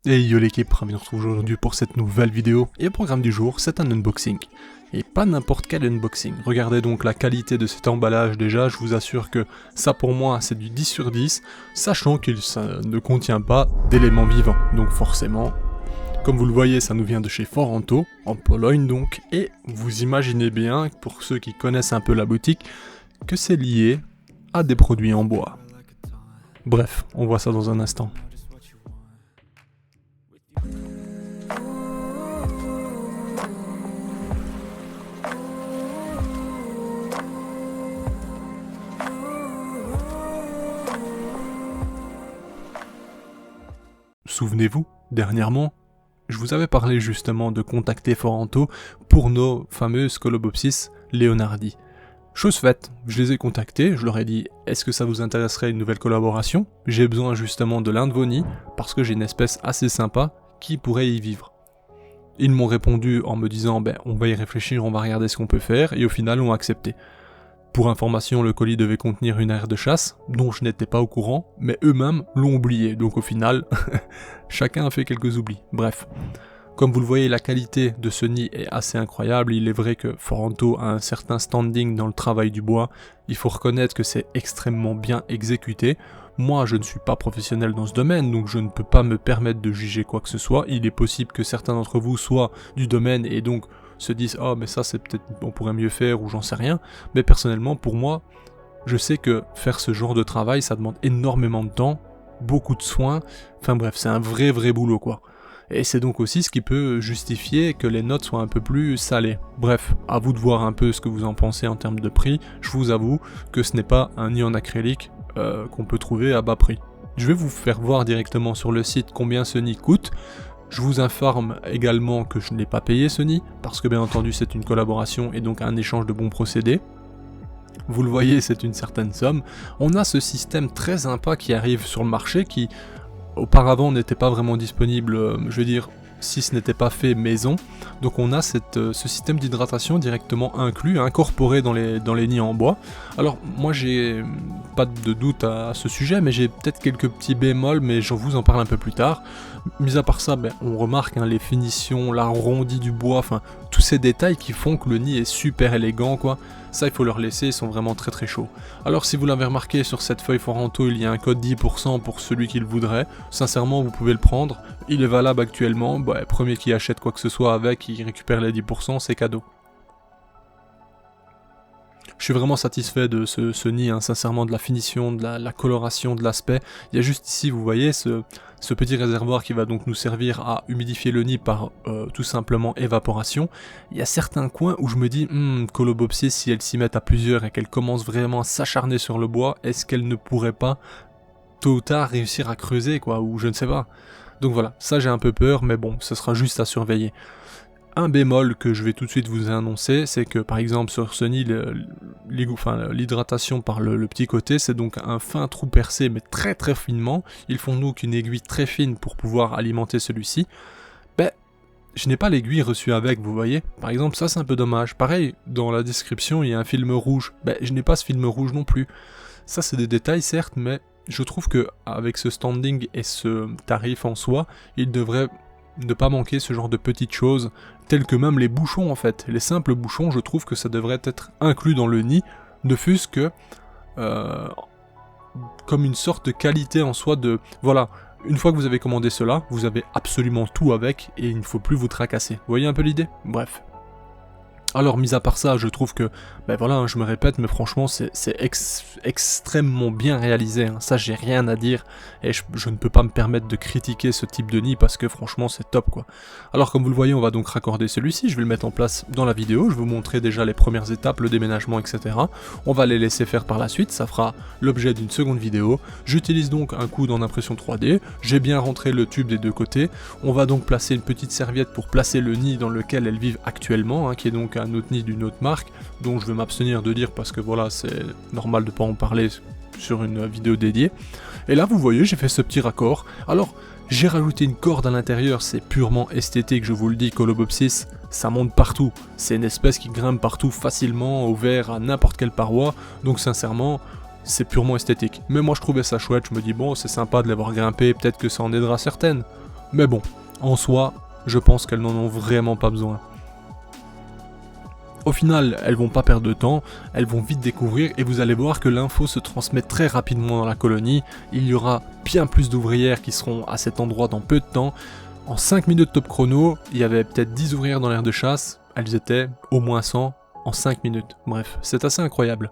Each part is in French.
Et yo l'équipe, ravi de vous retrouver aujourd'hui pour cette nouvelle vidéo. Et le programme du jour, c'est un unboxing. Et pas n'importe quel unboxing. Regardez donc la qualité de cet emballage déjà, je vous assure que ça pour moi c'est du 10 sur 10, sachant qu'il ne contient pas d'éléments vivants. Donc forcément, comme vous le voyez, ça nous vient de chez Foranto, en Pologne donc, et vous imaginez bien, pour ceux qui connaissent un peu la boutique, que c'est lié à des produits en bois. Bref, on voit ça dans un instant. Souvenez-vous, dernièrement, je vous avais parlé justement de contacter Foranto pour nos fameuses Colobopsis Leonardi. Chose faite, je les ai contactés, je leur ai dit « Est-ce que ça vous intéresserait une nouvelle collaboration ? J'ai besoin justement de l'un de vos nids, parce que j'ai une espèce assez sympa qui pourrait y vivre. » Ils m'ont répondu en me disant « Ben, on va y réfléchir, on va regarder ce qu'on peut faire » et au final ont accepté. Pour information, le colis devait contenir une aire de chasse, dont je n'étais pas au courant, mais eux-mêmes l'ont oublié, donc au final, chacun a fait quelques oublis. Bref, comme vous le voyez, la qualité de ce nid est assez incroyable, il est vrai que Foranto a un certain standing dans le travail du bois, il faut reconnaître que c'est extrêmement bien exécuté. Moi, je ne suis pas professionnel dans ce domaine, donc je ne peux pas me permettre de juger quoi que ce soit, il est possible que certains d'entre vous soient du domaine et donc se disent « Oh mais ça c'est peut-être on pourrait mieux faire » ou j'en sais rien, mais personnellement pour moi, je sais que faire ce genre de travail ça demande énormément de temps, beaucoup de soins, enfin bref c'est un vrai boulot quoi. Et c'est donc aussi ce qui peut justifier que les notes soient un peu plus salées. Bref, à vous de voir un peu ce que vous en pensez en termes de prix, je vous avoue que ce n'est pas un nid en acrylique qu'on peut trouver à bas prix. Je vais vous faire voir directement sur le site combien ce nid coûte. Je vous informe également que je n'ai pas payé ce nid, parce que bien entendu c'est une collaboration et donc un échange de bons procédés. Vous le voyez, c'est une certaine somme. On a ce système très sympa qui arrive sur le marché, qui auparavant n'était pas vraiment disponible, je veux dire, si ce n'était pas fait maison. Donc on a ce système d'hydratation directement inclus, incorporé dans les nids en bois. Alors moi j'ai pas de doute à ce sujet, mais j'ai peut-être quelques petits bémols, mais je vous en parle un peu plus tard. Mis à part ça, ben, on remarque les finitions, l'arrondi du bois, enfin tous ces détails qui font que le nid est super élégant quoi. Ça il faut leur laisser, ils sont vraiment très chauds. Alors si vous l'avez remarqué sur cette feuille Foranto, il y a un code 10% pour celui qui le voudrait. Sincèrement vous pouvez le prendre, il est valable actuellement, bah, premier qui achète quoi que ce soit avec, il récupère les 10%, c'est cadeau. Je suis vraiment satisfait de ce nid, sincèrement, de la finition, de la coloration, de l'aspect. Il y a juste ici, vous voyez, ce petit réservoir qui va donc nous servir à humidifier le nid par tout simplement évaporation. Il y a certains coins où je me dis, Colobopsis, si elles s'y mettent à plusieurs et qu'elles commencent vraiment à s'acharner sur le bois, est-ce qu'elles ne pourraient pas, tôt ou tard, réussir à creuser, quoi, ou je ne sais pas. Donc voilà, ça j'ai un peu peur, mais bon, ce sera juste à surveiller. Un bémol que je vais tout de suite vous annoncer, c'est que par exemple sur ce nid, l'hydratation par le petit côté, c'est donc un fin trou percé mais très finement. Ils font donc une aiguille très fine pour pouvoir alimenter celui-ci. Ben, je n'ai pas l'aiguille reçue avec, vous voyez. Par exemple, ça c'est un peu dommage. Pareil, dans la description, il y a un film rouge. Ben, je n'ai pas ce film rouge non plus. Ça c'est des détails certes, mais je trouve que avec ce standing et ce tarif en soi, il devrait ne pas manquer ce genre de petites choses, telles que même les bouchons en fait. Les simples bouchons, je trouve que ça devrait être inclus dans le nid, ne fût-ce que comme une sorte de qualité en soi de... Voilà, une fois que vous avez commandé cela, vous avez absolument tout avec et il ne faut plus vous tracasser. Vous voyez un peu l'idée ? Bref. Alors, mis à part ça, je trouve que, ben voilà, je me répète, mais franchement, c'est extrêmement bien réalisé, ça j'ai rien à dire, et je ne peux pas me permettre de critiquer ce type de nid, parce que franchement, c'est top, quoi. Alors, comme vous le voyez, on va donc raccorder celui-ci, je vais le mettre en place dans la vidéo, je vais vous montrer déjà les premières étapes, le déménagement, etc. On va les laisser faire par la suite, ça fera l'objet d'une seconde vidéo. J'utilise donc un coude en impression 3D, j'ai bien rentré le tube des deux côtés, on va donc placer une petite serviette pour placer le nid dans lequel elles vivent actuellement, qui est donc un autre nid d'une autre marque, dont je vais m'abstenir de dire parce que voilà, c'est normal de pas en parler sur une vidéo dédiée. Et là, vous voyez, j'ai fait ce petit raccord. Alors, j'ai rajouté une corde à l'intérieur, c'est purement esthétique, je vous le dis, Colobopsis, ça monte partout. C'est une espèce qui grimpe partout facilement, ouvert à n'importe quelle paroi, donc sincèrement, c'est purement esthétique. Mais moi, je trouvais ça chouette, je me dis, bon, c'est sympa de l'avoir grimpé, peut-être que ça en aidera certaines. Mais bon, en soi, je pense qu'elles n'en ont vraiment pas besoin. Au final, elles vont pas perdre de temps, elles vont vite découvrir et vous allez voir que l'info se transmet très rapidement dans la colonie. Il y aura bien plus d'ouvrières qui seront à cet endroit dans peu de temps. En 5 minutes top chrono, il y avait peut-être 10 ouvrières dans l'aire de chasse, elles étaient au moins 100 en 5 minutes. Bref, c'est assez incroyable.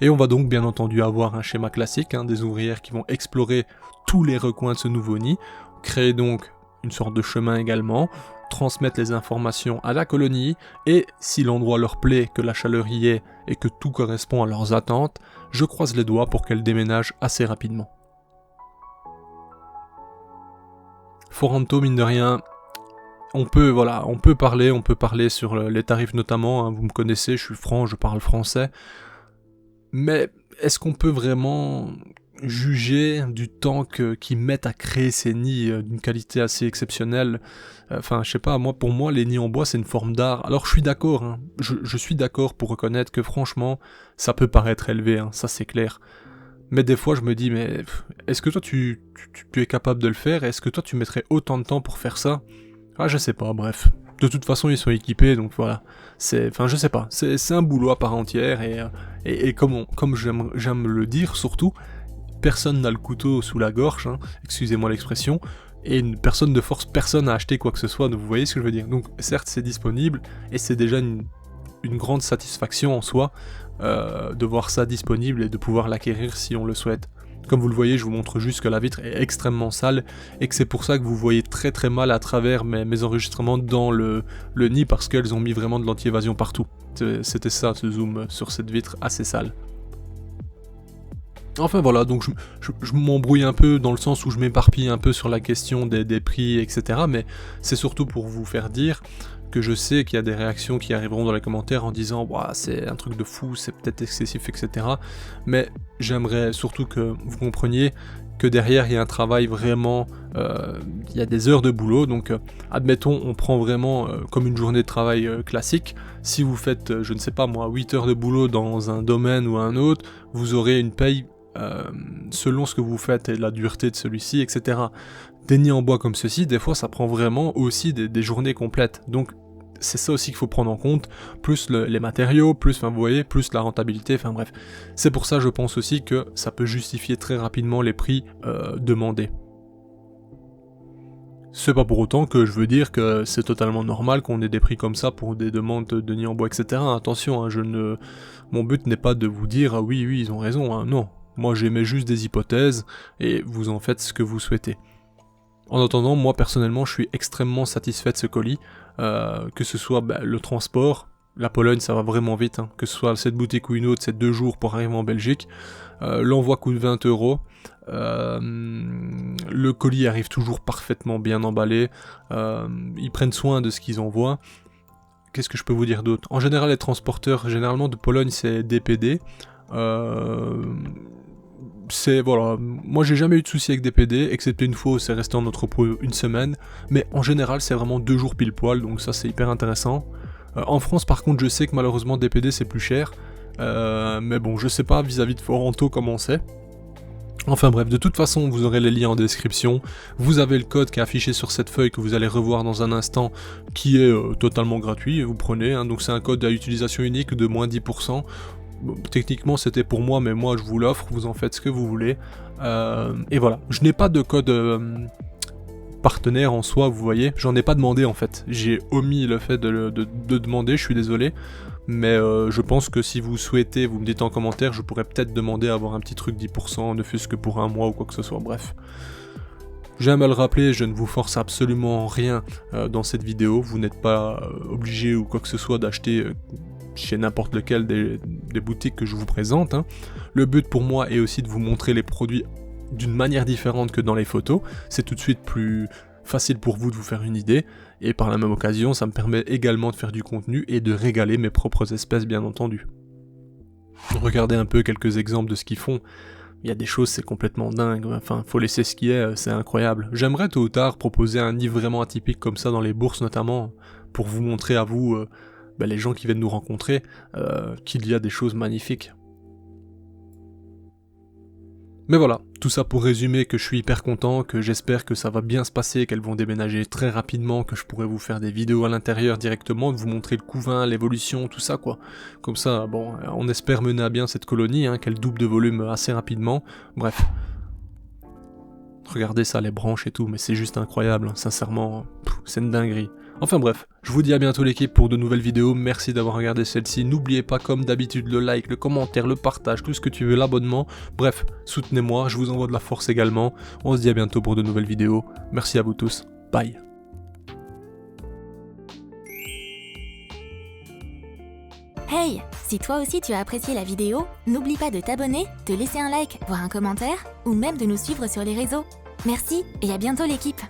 Et on va donc bien entendu avoir un schéma classique, des ouvrières qui vont explorer tous les recoins de ce nouveau nid, créer donc une sorte de chemin également, transmettre les informations à la colonie, et si l'endroit leur plaît, que la chaleur y est et que tout correspond à leurs attentes, je croise les doigts pour qu'elles déménagent assez rapidement. Foranto, mine de rien, on peut parler sur les tarifs notamment, vous me connaissez, je suis franc, je parle français, mais est-ce qu'on peut vraiment juger du temps qu'ils mettent à créer ces nids d'une qualité assez exceptionnelle? Enfin, je sais pas, pour moi, les nids en bois, c'est une forme d'art. Alors, je suis d'accord, je suis d'accord pour reconnaître que franchement, ça peut paraître élevé, ça c'est clair. Mais des fois, je me dis, mais est-ce que toi, tu es capable de le faire? Est-ce que toi, tu mettrais autant de temps pour faire ça? Ah, je sais pas, bref. De toute façon, ils sont équipés, donc voilà. Je sais pas. C'est un boulot à part entière, et comme j'aime le dire, surtout, personne n'a le couteau sous la gorge, excusez-moi l'expression, et personne ne force personne à acheter quoi que ce soit, vous voyez ce que je veux dire. Donc, certes, c'est disponible, et c'est déjà une grande satisfaction en soi, de voir ça disponible et de pouvoir l'acquérir si on le souhaite. Comme vous le voyez, je vous montre juste que la vitre est extrêmement sale et que c'est pour ça que vous voyez très très mal à travers mes enregistrements dans le nid, parce qu'elles ont mis vraiment de l'anti-évasion partout. C'était ça, ce zoom sur cette vitre assez sale. Enfin voilà, donc je m'embrouille un peu dans le sens où je m'éparpille un peu sur la question des prix, etc. Mais c'est surtout pour vous faire dire que je sais qu'il y a des réactions qui arriveront dans les commentaires en disant bah, c'est un truc de fou, c'est peut-être excessif, etc. Mais j'aimerais surtout que vous compreniez que derrière il y a un travail vraiment, il y a des heures de boulot, donc admettons on prend vraiment comme une journée de travail classique. Si vous faites, je ne sais pas moi, 8 heures de boulot dans un domaine ou un autre, vous aurez une paye selon ce que vous faites et la dureté de celui-ci, etc. Des nids en bois comme ceci, des fois ça prend vraiment aussi des journées complètes, donc c'est ça aussi qu'il faut prendre en compte, plus les matériaux, plus, vous voyez, plus la rentabilité, enfin bref. C'est pour ça je pense aussi que ça peut justifier très rapidement les prix demandés. C'est pas pour autant que je veux dire que c'est totalement normal qu'on ait des prix comme ça pour des demandes de nids en bois, etc. Attention, mon but n'est pas de vous dire ah oui, ils ont raison, non. Moi j'émets juste des hypothèses, et vous en faites ce que vous souhaitez. En attendant, moi personnellement, je suis extrêmement satisfait de ce colis, que ce soit le transport, la Pologne ça va vraiment vite, que ce soit cette boutique ou une autre, c'est 2 jours pour arriver en Belgique, l'envoi coûte 20 €, le colis arrive toujours parfaitement bien emballé, ils prennent soin de ce qu'ils envoient. Qu'est-ce que je peux vous dire d'autre? En général, les transporteurs, généralement de Pologne, c'est DPD, voilà, moi j'ai jamais eu de soucis avec DPD, excepté une fois où c'est resté en entrepôt une semaine, mais en général c'est vraiment 2 jours pile poil, donc ça c'est hyper intéressant. En France par contre je sais que malheureusement DPD c'est plus cher, mais bon je sais pas vis-à-vis de Foranto comment c'est. Enfin bref, de toute façon vous aurez les liens en description, vous avez le code qui est affiché sur cette feuille que vous allez revoir dans un instant, qui est totalement gratuit, vous prenez, donc c'est un code à utilisation unique de moins 10%, bon, techniquement c'était pour moi, mais moi je vous l'offre, vous en faites ce que vous voulez, et voilà, je n'ai pas de code partenaire en soi, vous voyez, j'en ai pas demandé en fait, j'ai omis le fait de demander, je suis désolé, mais je pense que si vous souhaitez, vous me dites en commentaire, je pourrais peut-être demander à avoir un petit truc 10%, ne fût-ce que pour un mois ou quoi que ce soit, bref. J'aime à le rappeler, je ne vous force absolument rien dans cette vidéo, vous n'êtes pas obligé ou quoi que ce soit d'acheter chez n'importe lequel des boutiques que je vous présente. Le but pour moi est aussi de vous montrer les produits d'une manière différente que dans les photos, c'est tout de suite plus facile pour vous de vous faire une idée, et par la même occasion ça me permet également de faire du contenu et de régaler mes propres espèces bien entendu. Regardez un peu quelques exemples de ce qu'ils font, il y a des choses c'est complètement dingue, enfin faut laisser ce qui est, c'est incroyable. J'aimerais tôt ou tard proposer un nid vraiment atypique comme ça dans les bourses notamment, pour vous montrer à vous, les gens qui viennent nous rencontrer, qu'il y a des choses magnifiques. Mais voilà, tout ça pour résumer que je suis hyper content, que j'espère que ça va bien se passer, qu'elles vont déménager très rapidement, que je pourrai vous faire des vidéos à l'intérieur directement, de vous montrer le couvain, l'évolution, tout ça quoi. Comme ça, bon, on espère mener à bien cette colonie, hein, qu'elle double de volume assez rapidement. Bref. Regardez ça, les branches et tout, mais c'est juste incroyable, hein, sincèrement, c'est une dinguerie. Enfin bref, je vous dis à bientôt l'équipe pour de nouvelles vidéos, merci d'avoir regardé celle-ci, n'oubliez pas comme d'habitude le like, le commentaire, le partage, tout ce que tu veux, l'abonnement, bref, soutenez-moi, je vous envoie de la force également, on se dit à bientôt pour de nouvelles vidéos, merci à vous tous, bye. Hey, si toi aussi tu as apprécié la vidéo, n'oublie pas de t'abonner, de laisser un like, voire un commentaire, ou même de nous suivre sur les réseaux. Merci et à bientôt l'équipe.